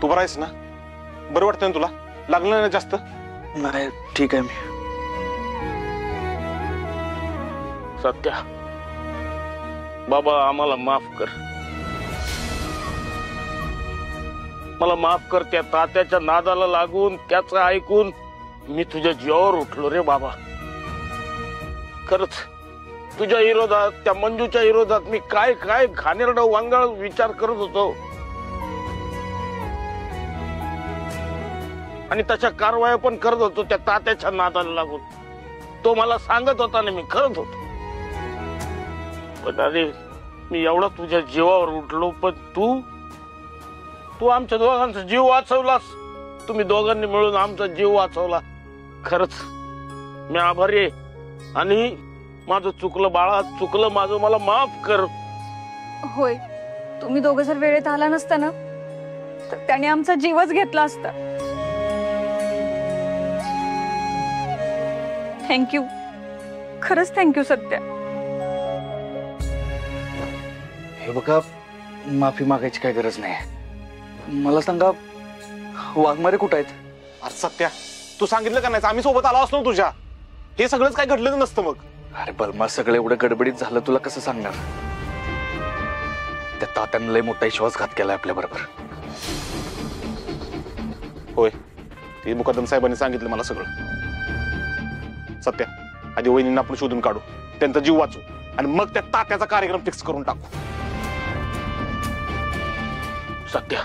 तू बरा आहेस ना? बरं वाटतंय ना तुला? लागलं ना जास्त? नाही, ठीक आहे मी. सत्या बाबा, आम्हाला माफ कर. मला माफ कर. त्या तात्याच्या नादाला लागून त्याचं ऐकून मी तुझ्या जीवावर उठलो रे बाबा. खरंच तुझ्या विरोधात, त्या मंजूच्या विरोधात मी काय काय घाणेरडा वांगाळ विचार करत होतो आणि तशा कारवाया पण करत होतो त्या तात्याच्या नादाला लागून. तो मला सांगत होता ना, मी करत होतो. पण अरे मी एवढा तुझ्या जीवावर उठलो, पण तू आमच्या दोघांचा जीव वाचवलास. तुम्ही दोघांनी मिळून आमचा जीव वाचवला. खरंच मी आभारी आहे. आणि माझं चुकलं बाळा, चुकलं माझं, मला माफ कर. होय, तुम्ही दोघं जर वेळेत आला नसता ना तर त्याने आमचा जीवच घेतला असता. थँक्यू, खरंच थँक्यू सत्या. हे बघा, माफी मागायची काय गरज नाही. मला सांगा, वाघमारे कुठं आहेत? अरे सत्या, तू सांगितलं का नाही? आम्ही सोबत आलो असतो तुझ्या. हे सगळंच काय घडलं नसतं मग. अरे बलमा, सगळं एवढं गडबडीत झालं, तुला कसं सांगणार? त्या तात्यानं लय मोठा विश्वासघात केलाय आपल्या बरोबर. होय, ते मुकद्दम साहेबांनी सांगितलं मला सगळं. सत्या, आधी वहिनींना आपण शोधून काढू, त्यांचा जीव वाचू, आणि मग त्या तात्याचा कार्यक्रम फिक्स करून टाकू. सत्या,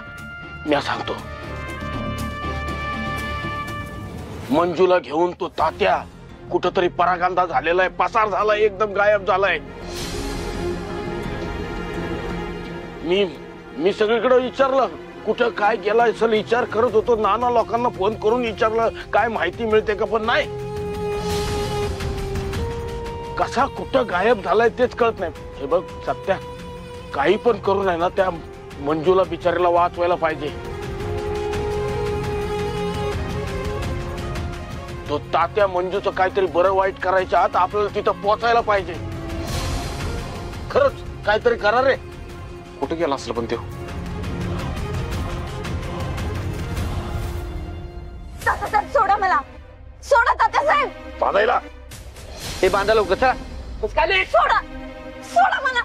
मी सांगतो, मंजूला घेऊन तो तात्या कुठंतरी परागंदा झालेला आहे, पसार झालाय, एकदम गायब झालाय. मी सगळीकडे विचारलं, कुठं काय गेलाय असेल विचार करत होतो. नाना लोकांना फोन करून विचारलं काय माहिती मिळते का, पण नाही. कसा कुठं गायब झालाय तेच कळत नाही. हे बघ सत्या, काही पण करून आहे ना, त्या मंजूला बिचारीला वाचवायला पाहिजे. तो तात्या मंजूचं काहीतरी बरं वाईट करायच्या आत आपल्याला तिथं पोहोचायला पाहिजे. खरंच काहीतरी करा रे. कुठे गेला असलं पण तो? सोडा मला, सोडा तात्या साहेब. बांधायला हे बांधा लवकर, चला. सोडा, सोडा मला.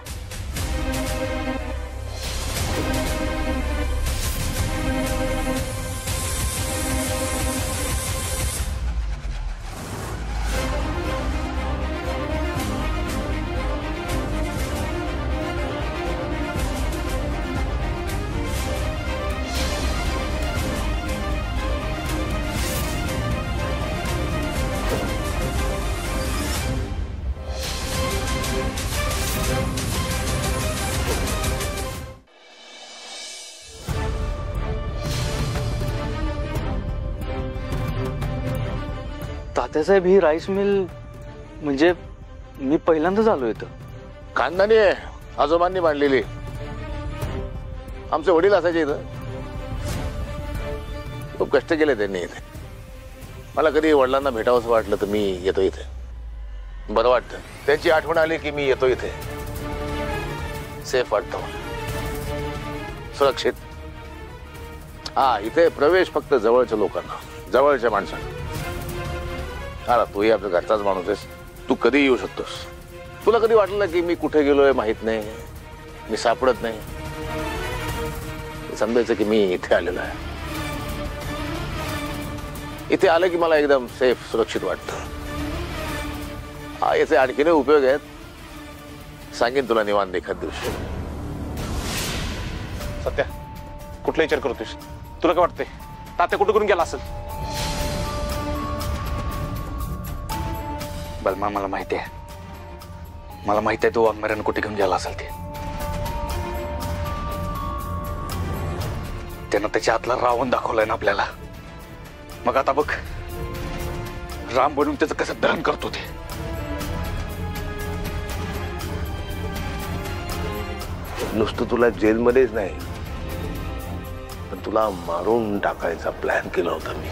तात्यासाहेब, ही राईस मिल म्हणजे मी पहिल्यांदाच आलो इथं. खानदानी आहे, आजोबांनी बांधलेली. आमचे वडील असायचे इथं, खूप कष्ट केले त्यांनी इथे. मला कधी वडिलांना भेटावंसं वाटलं तर मी येतो इथे. बरं वाटतं, त्यांची आठवण आली की मी येतो इथे. सेफ वाटतं, सुरक्षित. हा, इथे प्रवेश फक्त जवळच्या लोकांना, जवळच्या माणसांना. हा, तूही आपल्या घरचाच माणूस आहेस, तू कधी येऊ शकतोस. तुला कधी वाटलं की मी कुठे गेलोय माहित नाही, मी सापडत नाही, समजायचं की मी इथे आलेलो आहे. इथे आलं की मला एकदम सेफ, सुरक्षित वाटतं. हा, याचे आणखीनही उपयोग आहेत, सांगेन तुला निवांत एखाद दिवशी. सत्या, कुठला विचार करतोस? तुला काय वाटतंय तात्या कुठे करून गेला असेल? बलमा, मला माहिती आहे, मला माहिती आहे तो वाघमाऱ्यानं कुठे घेऊन गेला असेल. त्यानं त्याच्या आतला रावण दाखवलाय ना आपल्याला. मग आता बघ, राम बनून त्याचं कसं दहन करतो ते. नुसतं तुला जेलमध्येच नाही, पण तुला मारून टाकायचा प्लॅन केला होता मी.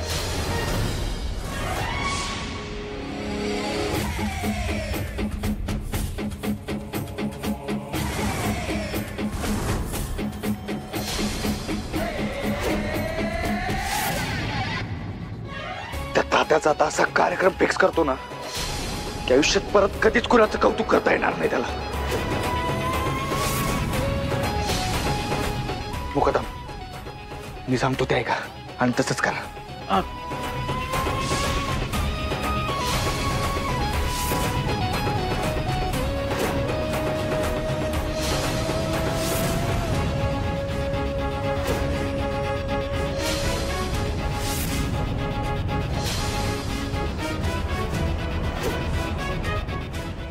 तात्याचा आता असा कार्यक्रम फिक्स करतो ना की आयुष्यात परत कधीच कुणाचं कौतुक करता येणार नाही त्याला. मुकदम मी सांगतो ते ऐका आणि तसंच करा.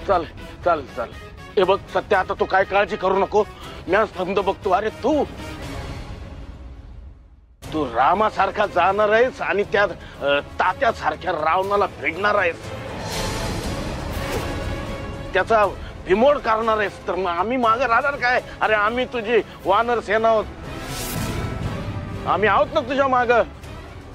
चाल चाल चाल. हे बघ सत्या, आता तू काय काळजी करू नको. मी आज समजा बघतो. अरे तू रामासारखा जाणार आहेस आणि त्या तात्यासारख्या रावणाला फेडणार आहेस, त्याचा बिमोड करणार आहेस. तर मग आम्ही मागे राहणार काय? अरे आम्ही तुझी वानर सेना आहोत. आम्ही आहोत ना तुझ्या माग.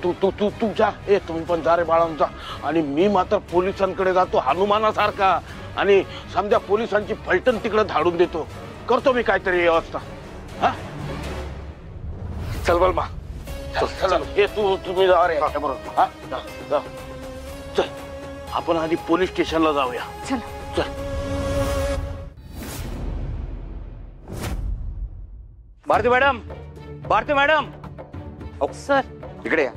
तू तू तू तू जा. तुम्ही पण जा रे बाळांचा. आणि मी मात्र पोलिसांकडे जातो हनुमानासारखा आणि समजा पोलिसांची फलटण तिकडे धाडून देतो. करतो मी काहीतरी व्यवस्था. हा चल बलमा. चल हे तुम्ही जा रे बरोबर. हा जा जा. चल आपण आधी पोलीस स्टेशनला जाऊया. चल चल. Bharati madam, Bharati madam. Sir. इकडे या.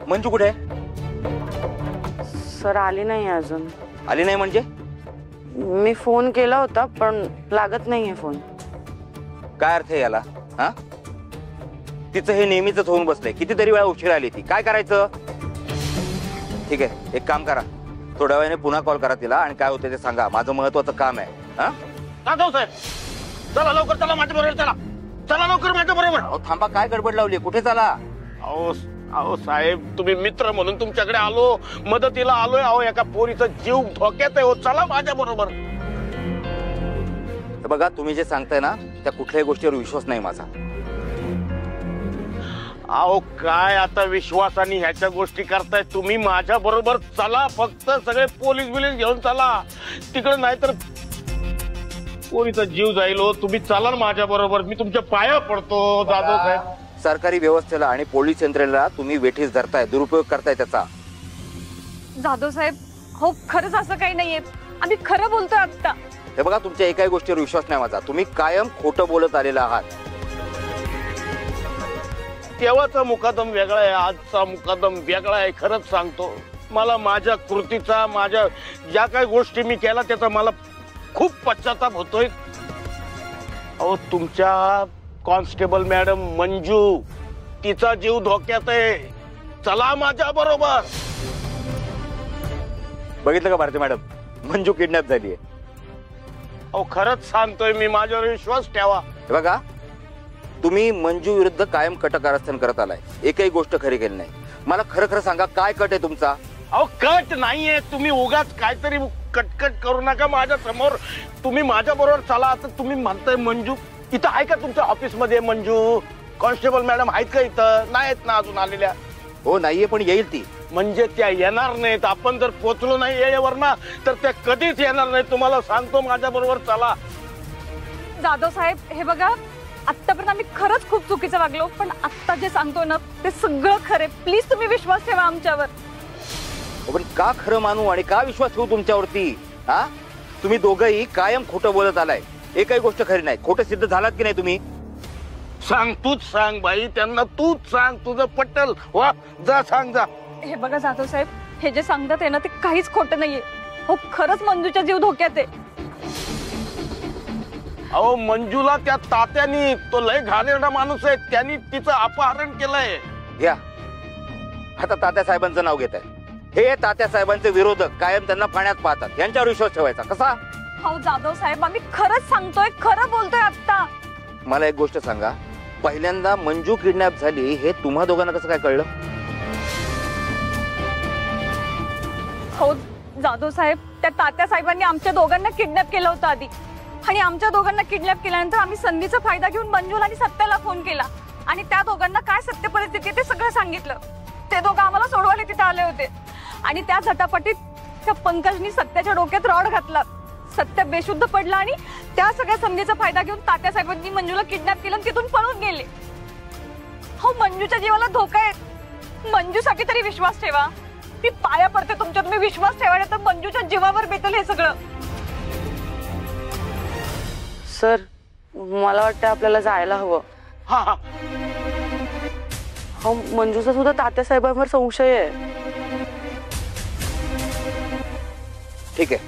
मंजू कुठे आहे? सर आली नाही अजून. आली नाही म्हणजे? मी फोन केला होता पण लागत नाहीये फोन. काय अर्थ आहे याला? हा, तिचं हे नेहमीच होऊन बसलंय. कितीतरी वेळा उशीर आली ती. काय करायचं? ठीक आहे, एक काम करा, थोड्या वेळाने पुन्हा कॉल करा तिला आणि काय होतं ते सांगा. माझं महत्वाचं काम आहे. हा साहेब चला लवकर, चला माझ्या बरोबर. चला चला लवकर माझ्या बरोबर. अहो थांबा, काय गडबड लावली? कुठे चाला? अहो साहेब, तुम्ही मित्र म्हणून तुमच्याकडे आलो, मदतीला आलोय. अहो एका पोरीचा जीव धोक्यात आहे. चला माझ्या बरोबर. बघा, तुम्ही जे सांगताय ना त्या कुठल्याही गोष्टीवर विश्वास नाही माझा. अहो काय आता विश्वासाने ह्याच्या गोष्टी करताय तुम्ही? माझ्या बरोबर चला, फक्त सगळे पोलीस बिलीस घेऊन चला तिकडे, नाहीतर पोरीचा जीव जाईल. तुम्ही चला ना माझ्या बरोबर. मी तुमच्या पाया पडतो जाधव साहेब. सरकारी व्यवस्थेला आणि पोलीस यंत्रणेला तुम्ही वेठीस धरताय, दुरुपयोग करताय त्याचा. जाधव साहेब, हो खरंच असं काही नाहीये. आम्ही खरं बोलतोय आता. हे बघा, तुमच्या एकाही गोष्टीवर विश्वास नाही माझा. तुम्ही कायम खोटं बोलत आलेला आहात. तेव्हाचा मुकादम वेगळा आहे, आजचा मुकादम वेगळा आहे. खरंच सांगतो, मला माझ्या कृतीचा, माझ्या ज्या काही गोष्टी मी केल्या त्याचा मला खूप पश्चाताप होतोय. अहो तुमच्या कॉन्स्टेबल मॅडम मंजू, तिचा जीव धोक्यात आहे. चला माझ्या बरोबर. बघितलं का भारती मॅडम, मंजू किडनॅप झालीये. अहो खरंच सांगतोय मी, माझ्यावर विश्वास ठेवा. हे बघा, तुम्ही मंजू विरुद्ध कायम कटकारस्थान करत आलाय. एकही गोष्ट खरी केली नाही. मला खरं खरं सांगा, काय कट आहे तुमचा? अहो कट नाहीये. तुम्ही उगाच काहीतरी कटकट करू नका माझ्या समोर. तुम्ही माझ्या बरोबर चला. आता तुम्ही म्हणताय मंजू इथं आहे का? तुमच्या ऑफिस मध्ये मंजू कॉन्स्टेबल मॅडम आहेत का इथं? नाही आहेत ना अजून आलेल्या? हो नाहीये, पण येईल ती. म्हणजे त्या येणार नाहीत. आपण जर पोचलो नाही येवर ना तर त्या कधीच येणार नाही. तुम्हाला सांगतो, माझ्या बरोबर चला. जाधव साहेब, हे बघा, आतापर्यंत आम्ही खरंच खूप चुकीचं वागलो, पण आता जे सांगतो ना ते सगळं खरे. प्लीज तुम्ही विश्वास ठेवा आमच्यावर. पण का खरं मानू आणि का विश्वास ठेवू तुमच्यावरती? हा, तुम्ही दोघंही कायम खोटं बोलत आलाय. एकही गोष्ट खरी नाही. खोटं सिद्ध झालात की नाही तुम्ही? सांग, तूच सांग बाई. त्यांना तूच सांग, तुझं पटेल. वा जा, सांग जा. हे बघा जाधव साहेब, हे जे सांगतात आहे ना ते काहीच खोटं नाहीये. हो खरंच मंजूचा जीव धोक्यात आहे. अहो मंजूला त्या तात्यानी, तो लय घाणेरडा माणूस आहे, त्यांनी तिचं अपहरण केलंय. घ्या, आता तात्या साहेबांचं नाव घेत आहे. हे तात्या साहेबांचे विरोधक कायम त्यांना पाण्यात पाहतात. यांच्यावर विश्वास ठेवायचा कसा? हो जाधव साहेब, आम्ही खरंच सांगतोय, खरं बोलतोय आता. मला एक गोष्ट सांगा, पहिल्यांदा मंजू किडनॅप झाली हे तुम्हा दोघांना कसं काय कळलं? हो जाधव साहेब, त्या तात्या साहेबांनी आमच्या दोघांना किडनॅप केलं होतं आधी, आणि आमच्या दोघांना किडनॅप केल्यानंतर आम्ही संधीचा फायदा घेऊन मंजूला आणि सत्याला फोन केला आणि त्या दोघांना काय सत्य परिस्थिती ते सगळं सांगितलं. ते दोघं आम्हाला सोडवायला तिथे आले होते आणि त्या झटापटीत त्या पंकजनी सत्याच्या डोक्यात रॉड घातला. सत्य बेशुद्ध पडला आणि त्या सगळ्या संधीचा फायदा घेऊन तात्या साहेबांनी मंजूला किडनॅप केलं आणि तिथून पळून गेले. हो मंजूच्या जीवाला धोका आहे. मंजूसाठी तरी विश्वास ठेवा. मी पाया पडते तुमच्या, तुम्ही विश्वास ठेवायला तर मंजूच्या जीवावर बेतल हे सगळं. सर मला वाटतं आपल्याला जायला हवं. हा हा हो, मंजूचा सुद्धा तात्यासाहेबांवर संशय आहे. ठीक आहे,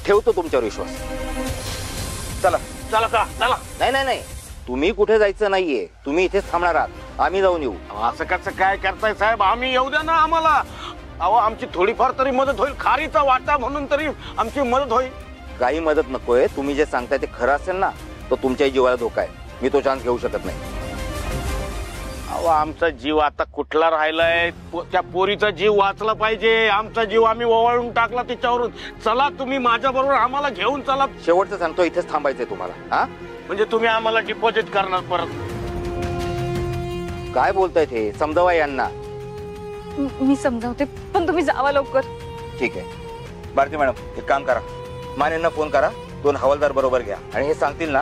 ठेवतो तुमच्यावर विश्वास. चला. चला का चला. नाही नाही नाही, तुम्ही कुठे जायचं नाहीये, तुम्ही इथेच थांबणार आहात. आम्ही जाऊन येऊ. असं कसं काय करताय साहेब? आम्ही येऊ द्या ना आम्हाला. अहो आमची थोडीफार तरी मदत होईल, खारीचा वाटा म्हणून तरी आमची मदत होईल. काही मदत नकोय. तुम्ही जे सांगताय ते खरं असेल ना, तर तुमच्याही जीवाला धोका आहे. मी तो चान्स घेऊ शकत नाही. अहो आमचा जीव आता कुठला राहिलाय? त्या पोरीचा जीव वाचला पाहिजे. आमचा जीव आम्ही ओवाळून टाकला तिच्यावरून. चला तुम्ही माझ्या बरोबर, आम्हाला घेऊन चला. शेवटचं सांगतो, इथेच थांबायचंय तुम्हाला. हा, म्हणजे तुम्ही आम्हाला डिपॉझिट करणार परत? काय बोलताय ते? समजावा यांना. मी समजावते, पण तुम्ही जावा लवकर. ठीक आहे भारती मॅडम, एक काम करा, मानेंना फोन करा, 2 हवालदार बरोबर घ्या आणि हे सांगतील ना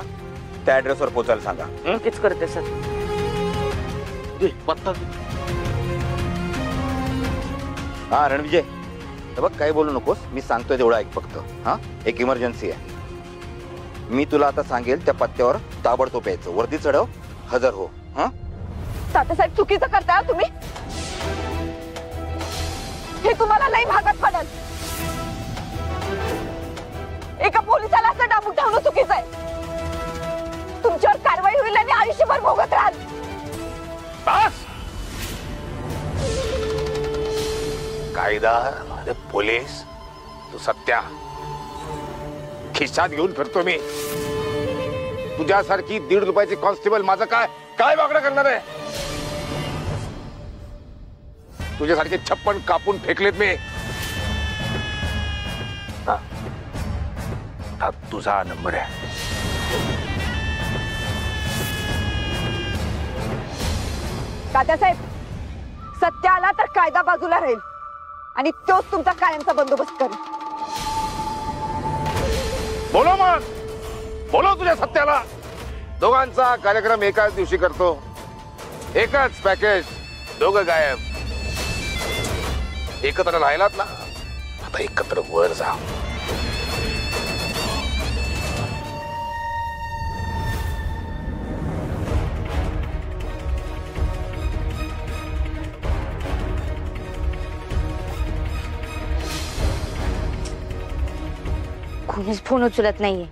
त्या ऍड्रेसवर पोहोचायला सांगा. नक्कीच करते सर. दे पत्ता दे. हा रणविजय, हे बघ काही बोलू नकोस, मी सांगतोय तेवढं ऐक फक्त. हा, एक इमर्जन्सी आहे. मी तुला आता सांगेल त्या पत्त्यावर ताबडतोब यायचं. वर्दी चढव, हजर हो. हा, तात्यासाहेब चुकीचं करताय तुम्ही. हे तुम्हाला लई भागात पडेल. एका पोलिसाला असं डांबून ठेवणं चुकीचं आहे. तुमच्यावर कारवाई होईल आणि आयुष्यभर भोगत राहाल. बस. कायदा अरे पोलीस, तू सत्या खिशात घेऊन फिरतो मी. तुझ्यासारखी 1.5 रुपयाची कॉन्स्टेबल माझं काय काय वागणं करणार आहे? तुझ्यासारखे 56 कापून फेकलेत मी. हा तुझा नंबर आहे. तात्यासाहेब, सत्य आला तर कायदा बाजूला राहील आणि तोच तुमचा कायमचा बंदोबस्त करेल. बोलो मग, बोलो तुझ्या सत्याला. दोघांचा कार्यक्रम एकाच दिवशी करतो, एकच पॅकेज, दोघं गायब. एकत्र राहिलात ना, आता एकत्र वर जा. कोणीच फोन उचलत नाहीये.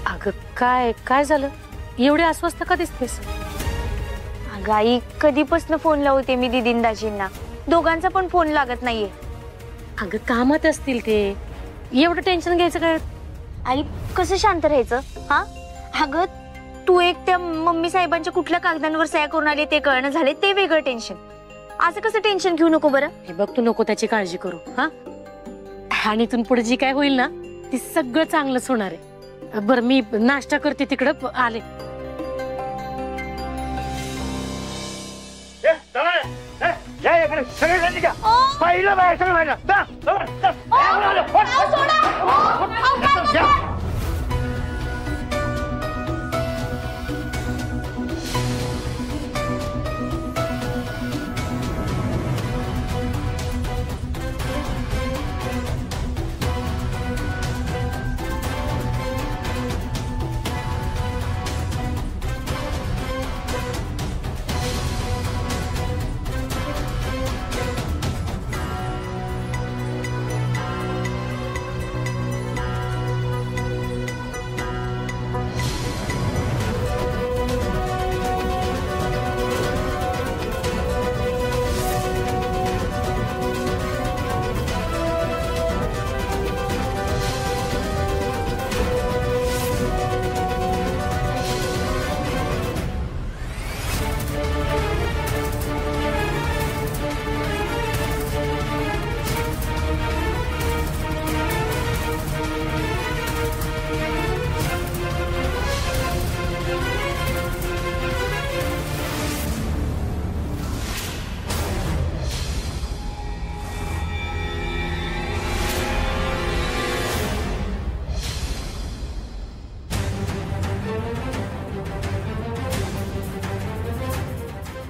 अगं काय काय झालं? एवढी अस्वस्थ का दिसतेस? अगं आई, कधीपासून फोन लावते मी दीदींदाजींना, दोघांचा पण फोन लागत नाहीये. अगं कामात असतील ते, एवढं टेन्शन घ्यायचं काय? आई कसं शांत राहायचं? हा अगं, तू एक त्या मम्मी साहेबांच्या कुठल्या कागदांवर सह्या करून आली ते कळणं झाले, ते वेगळं टेन्शन. असं कसं टेन्शन घेऊ नको बरं. हे बघ, तू नको त्याची काळजी करू. हा, आणि इथून पुढे जी काय होईल ना, ती सगळं चांगलंच होणार आहे. बरं, मी नाश्ता करते, तिकडं आले. पहिलं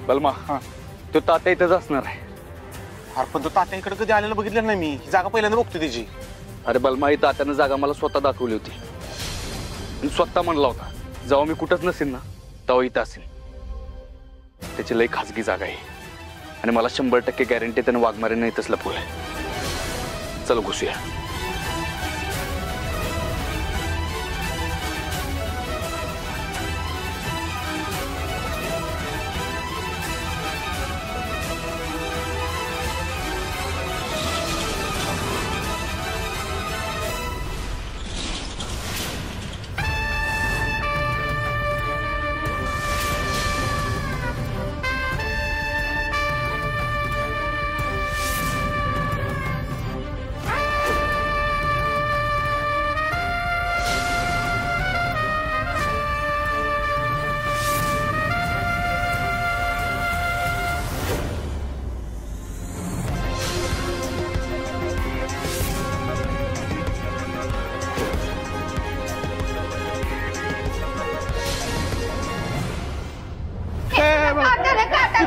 बलमा तो तात्या इथंच असणार आहे. अरे पण तो तात्या इकडे कधी आलेलं बघितलं नाही मी. ही जागा पहिल्यांदा बघतो त्याची. अरे बलमा ही तात्यानं जागा मला स्वतः दाखवली होती. आणि स्वतः म्हणला होता जेव्हा मी कुठंच नसेल ना तेव्हा इथं असेल. त्याची लई खाजगी जागा आहे आणि मला 100% गॅरंटी त्यानं वाघमारेनं इथंच लपवलंय. चल घुसूया.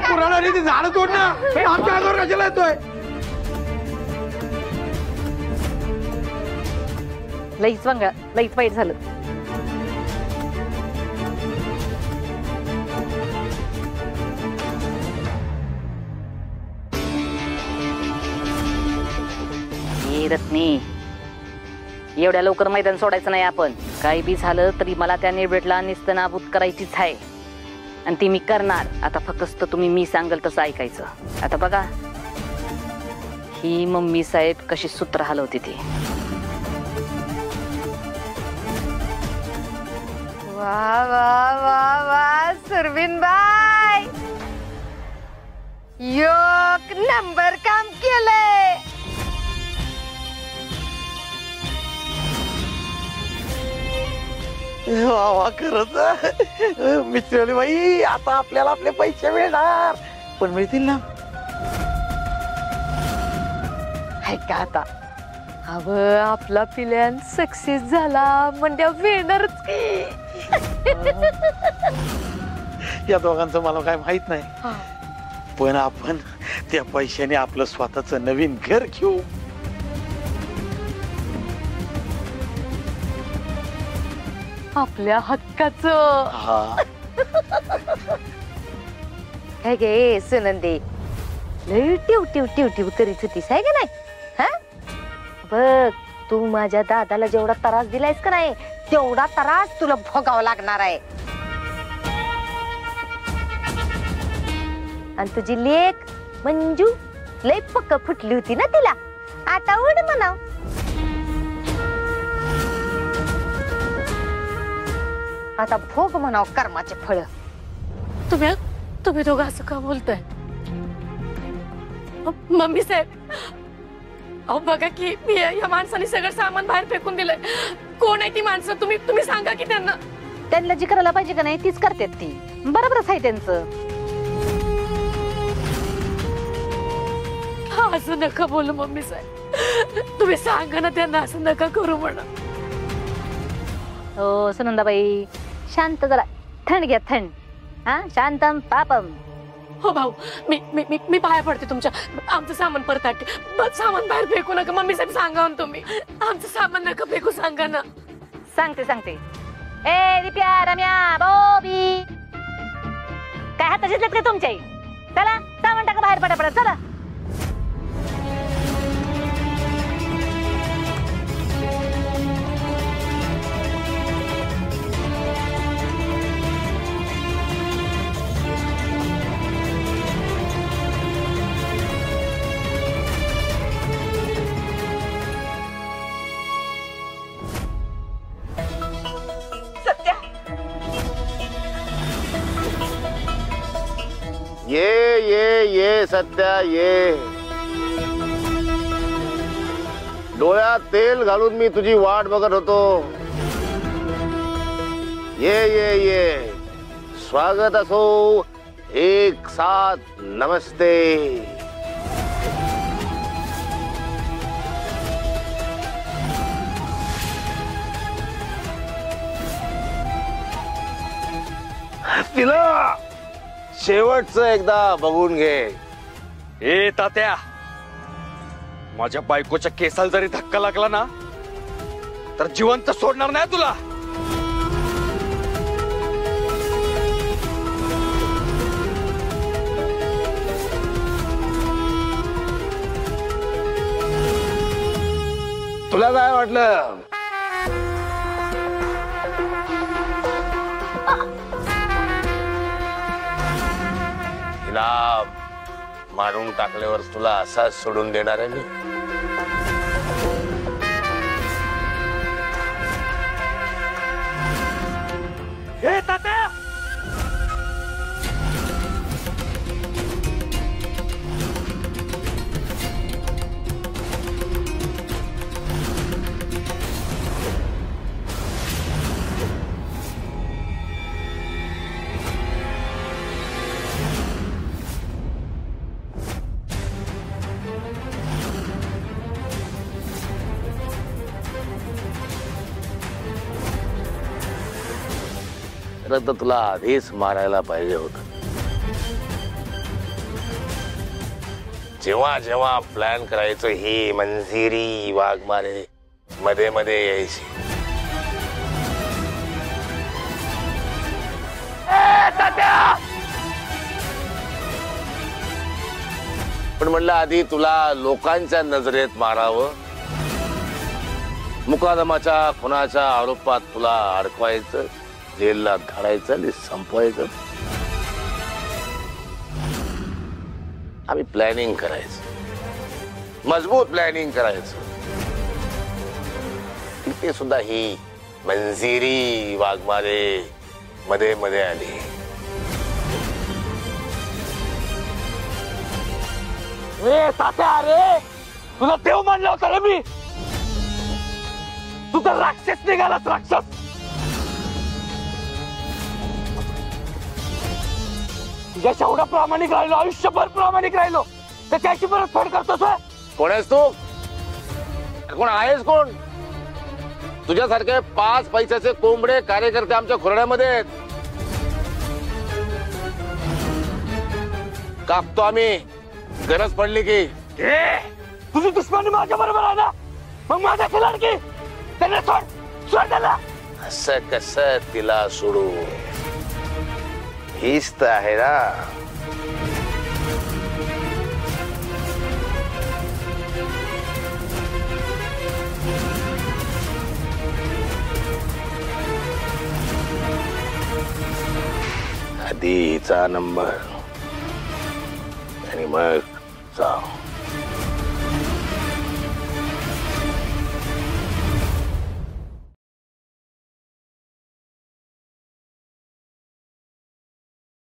पुराणा रीती झाड तोड ना. आमच्या अंगावर कशाला येतोय. लईच वांगा लईच वाईट झालं. रत्नी एवढ्या लवकर मैदान सोडायचं नाही आपण. काही बी झालं तरी मला त्या निर्भेटला निस्तनाबूत करायचीच आहे आणि ती मी करणार. आता फक्त तुम्ही मी सांगल तसं ऐकायचं. आता बघा ही मम्मी साहेब कशी सूत्र हलवते ती. वा वा वा वा सुरवीन बाय एक नंबर काम केलंय. वा खरंच मित्रली बाई. आता आपल्याला आपले पैसे मिळणार. पण मिळतील ना. ऐका आता अव आपला प्लॅन सक्सेस झाला म्हणजे मिळणारच की. या दोघांचं मला काय माहित नाही. पण आपण त्या पैशाने आपलं स्वतःच नवीन घर घेऊ. आपल्या हक्काचं. काय गे सुनंदे लई टिव टिव टिव टिव करीत होतीस आहे का नाही. हा बघ तू माझ्या दादाला जेवढा त्रास दिलायस का नाही तेवढा त्रास तुला भोगावा लागणार आहे. आणि तुझी लेक मंजू लई पक्क फुटली होती ना तिला. आता उड म्हणाव. आता भोग म्हणाव कर्माचे फळ. तुम्ही दोघं असं का बोलताय. मम्मी साहेब अहो बघा की या माणसाने सगळं सामान बाहेर फेकून दिलंय. कोण आहे ती माणसं. तुम्ही सांगा की त्यांना. त्यांना जी करायला पाहिजे का नाही तीच करतात ती. बरोबरच आहे त्यांचं. असं नका बोलू मम्मी साहेब. तुम्ही सांगा ना त्यांना असं नका करू म्हणा. हो सुनंदाबाई शांत जरा. थंड घ्या थंड. हा शांतम पापम. हो भाऊ मी मी मी मी पाया पडते तुमच्या. आमचं सामान परत आटे. सामान बाहेर फेकू नका मम्मी साहेब. सांगा तुम्ही आमचं सामान नका फेकू. सांगा ना. सांगते ए दिप्या रम्या बॉबी काय हात घेतलेत का तुमच्या. चला सामान टाका बाहेर पटा चला. ये सत्या ये. डोळ्यात तेल घालून मी तुझी वाट बघत होतो. ये स्वागत असो. एक साथ नमस्ते. तिला शेवटचं एकदा बघून घे. ए तात्या, माझ्या बायकोच्या केसाला जरी धक्का लागला ना तर जिवंत सोडणार नाही तुला. तुला काय वाटलं? हिला मारून टाकल्यावर तुला असाच सोडून देणार आहे मी? ए तात्या, तर तुला आधीच मारायला पाहिजे होत. जेव्हा जेव्हा प्लॅन करायचं ही मंजिरी वाघमारे मध्ये मध्ये यायची. पण म्हणलं आधी तुला लोकांच्या नजरेत मारावं, मुकादमाच्या खुनाच्या आरोपात तुला अडकवायचं, जेलला धाडायचं आणि संपवायचं. आम्ही प्लॅनिंग करायचं, मजबूत प्लॅनिंग करायचं. इथे सुद्धा ही मंजिरी वाघमारे मध्ये मध्ये आली. तात्या, अरे तुला देव मानला होता रे मी. तू तर राक्षस निघालास, राक्षस. तुझ्या एवढा प्रामाणिक राहिलो, आयुष्यभर प्रामाणिक राहिलो, तर त्याची परतफेड करतोस. कोण आहेस तू? कोण आहेस कोण? तुझ्यासारखे 5 पैशाचे कोंबडे कार्यकर्ते आमच्या खुरड्यामध्ये आहेत. कापतो आम्ही गरज पडली की. तुझी दुश्मनी माझ्या बरोबर आहे ना, मग माझ्या खिलाड की त्यांना सोड, सोड त्याला. असं कसं तिला सोडू? हीच तर आहे ना. आधी हिचा नंबर आणि मग जाऊ.